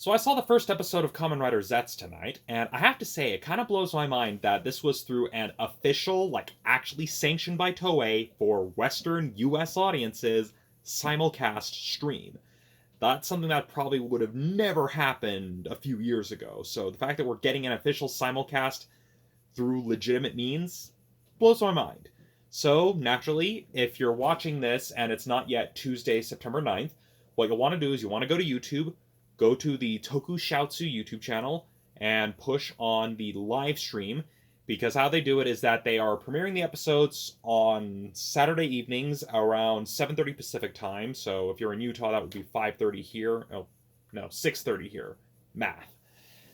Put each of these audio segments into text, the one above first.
So I saw the first episode of Kamen Rider Zeztz tonight, and I have to say, it kind of blows my mind that this was through an official, actually sanctioned by Toei for Western US audiences, simulcast stream. That's something that probably would have never happened a few years ago. So the fact that we're getting an official simulcast through legitimate means blows my mind. So, naturally, if you're watching this and it's not yet Tuesday, September 9th, what you'll want to do is you want to go to YouTube, go to the Tokushoutsu YouTube channel, and push on the live stream, because how they do it is that they are premiering the episodes on Saturday evenings around 7:30 Pacific time. So if you're in Utah, that would be 5:30 here. Oh, no, 6:30 here. Math.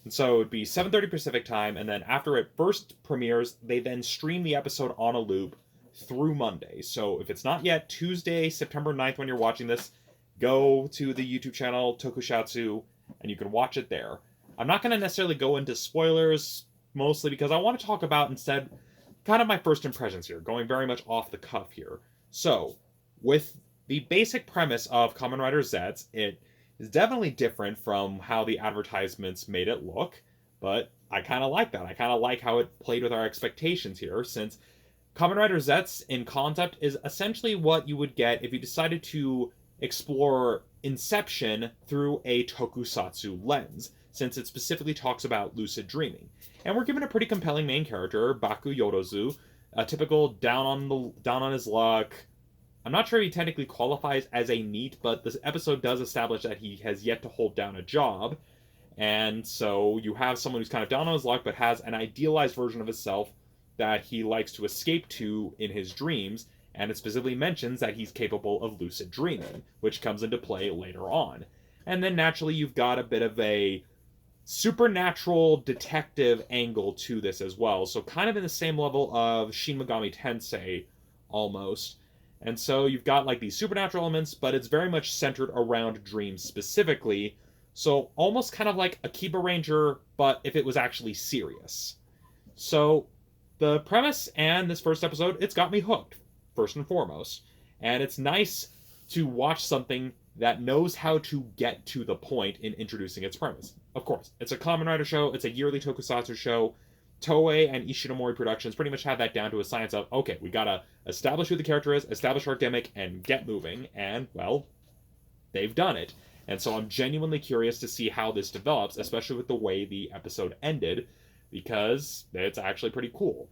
And so it would be 7:30 Pacific time, and then after it first premieres, they then stream the episode on a loop through Monday. So if it's not yet Tuesday, September 9th when you're watching this, go to the YouTube channel, Tokushoutsu, and you can watch it there. I'm not going to necessarily go into spoilers, mostly because I want to talk about instead kind of my first impressions here, going very much off the cuff here. So, with the basic premise of Kamen Rider Zeztz, it is definitely different from how the advertisements made it look, but I kind of like that. I kind of like how it played with our expectations here, since Kamen Rider Zeztz in concept is essentially what you would get if you decided to explore Inception through a tokusatsu lens, since it specifically talks about lucid dreaming. And we're given a pretty compelling main character, Baku Yorozu, a typical down on his luck. I'm not sure if he technically qualifies as a NEET, but this episode does establish that he has yet to hold down a job. And so you have someone who's kind of down on his luck, but has an idealized version of himself that he likes to escape to in his dreams, and it specifically mentions that he's capable of lucid dreaming, which comes into play later on. And then naturally you've got a bit of a supernatural detective angle to this as well, so kind of in the same level of Shin Megami Tensei, almost. And so you've got these supernatural elements, but it's very much centered around dreams specifically, so almost kind of like Akiba Ranger, but if it was actually serious. So the premise and this first episode, it's got me hooked, first and foremost. And it's nice to watch something that knows how to get to the point in introducing its premise. Of course, it's a Kamen Rider show, it's a yearly tokusatsu show. Toei and Ishinomori Productions pretty much have that down to a science of, okay, we gotta establish who the character is, establish our gimmick, and get moving. And, well, they've done it. And so I'm genuinely curious to see how this develops, especially with the way the episode ended, because it's actually pretty cool.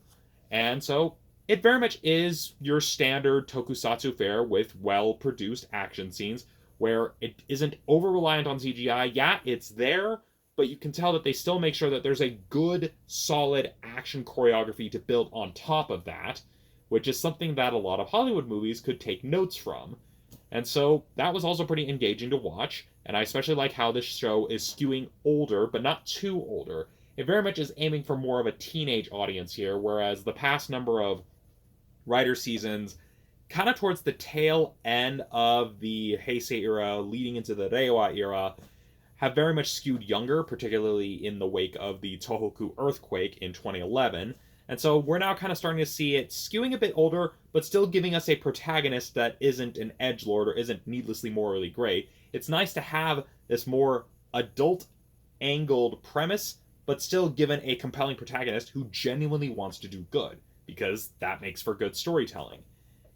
And so it very much is your standard tokusatsu fare with well-produced action scenes where it isn't over-reliant on CGI. Yeah, it's there, but you can tell that they still make sure that there's a good, solid action choreography to build on top of that, which is something that a lot of Hollywood movies could take notes from. And so that was also pretty engaging to watch, and I especially like how this show is skewing older, but not too older. It very much is aiming for more of a teenage audience here, whereas the past number of Rider seasons, kind of towards the tail end of the Heisei era, leading into the Reiwa era, have very much skewed younger, particularly in the wake of the Tohoku earthquake in 2011. And so we're now kind of starting to see it skewing a bit older, but still giving us a protagonist that isn't an edgelord or isn't needlessly morally gray. It's nice to have this more adult-angled premise, but still given a compelling protagonist who genuinely wants to do good, because that makes for good storytelling.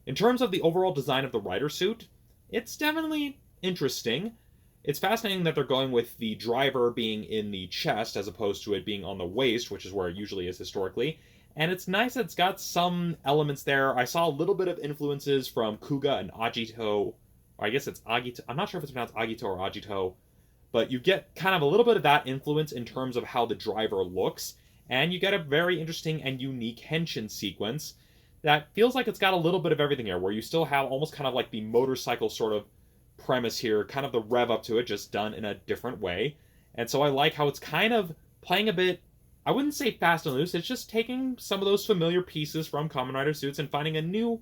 In terms of the overall design of the rider suit, it's definitely interesting. It's fascinating that they're going with the driver being in the chest as opposed to it being on the waist, which is where it usually is historically. And it's nice that it's got some elements there. I saw a little bit of influences from Kuga and Agito. Or I guess it's Agito. I'm not sure if it's pronounced Agito or Agito. But you get kind of a little bit of that influence in terms of how the driver looks. And you get a very interesting and unique henshin sequence that feels like it's got a little bit of everything here, where you still have almost kind of like the motorcycle sort of premise here, kind of the rev up to it, just done in a different way. And so I like how it's kind of playing a bit, I wouldn't say fast and loose, it's just taking some of those familiar pieces from Kamen Rider suits and finding a new,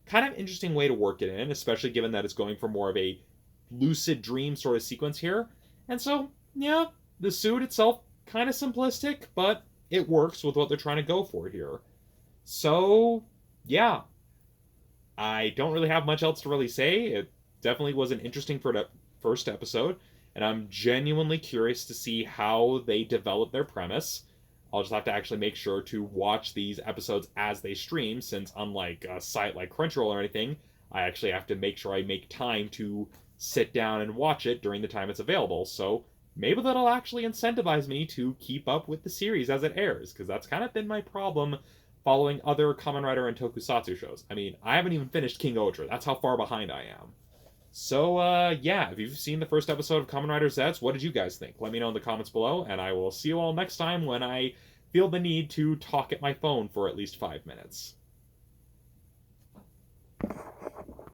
kind of interesting way to work it in, especially given that it's going for more of a lucid dream sort of sequence here. And so, yeah, the suit itself, kind of simplistic, but it works with what they're trying to go for here. So, yeah. I don't really have much else to really say. It definitely was an interesting first episode. and I'm genuinely curious to see how they develop their premise. I'll just have to actually make sure to watch these episodes as they stream, since unlike a site like Crunchyroll or anything, I actually have to make sure I make time to sit down and watch it during the time it's available. So maybe that'll actually incentivize me to keep up with the series as it airs, because that's kind of been my problem following other Kamen Rider and Tokusatsu shows. I mean, I haven't even finished King Ultra. That's how far behind I am. So, yeah, if you've seen the first episode of Kamen Rider Zeztz, what did you guys think? Let me know in the comments below, and I will see you all next time when I feel the need to talk at my phone for at least 5 minutes.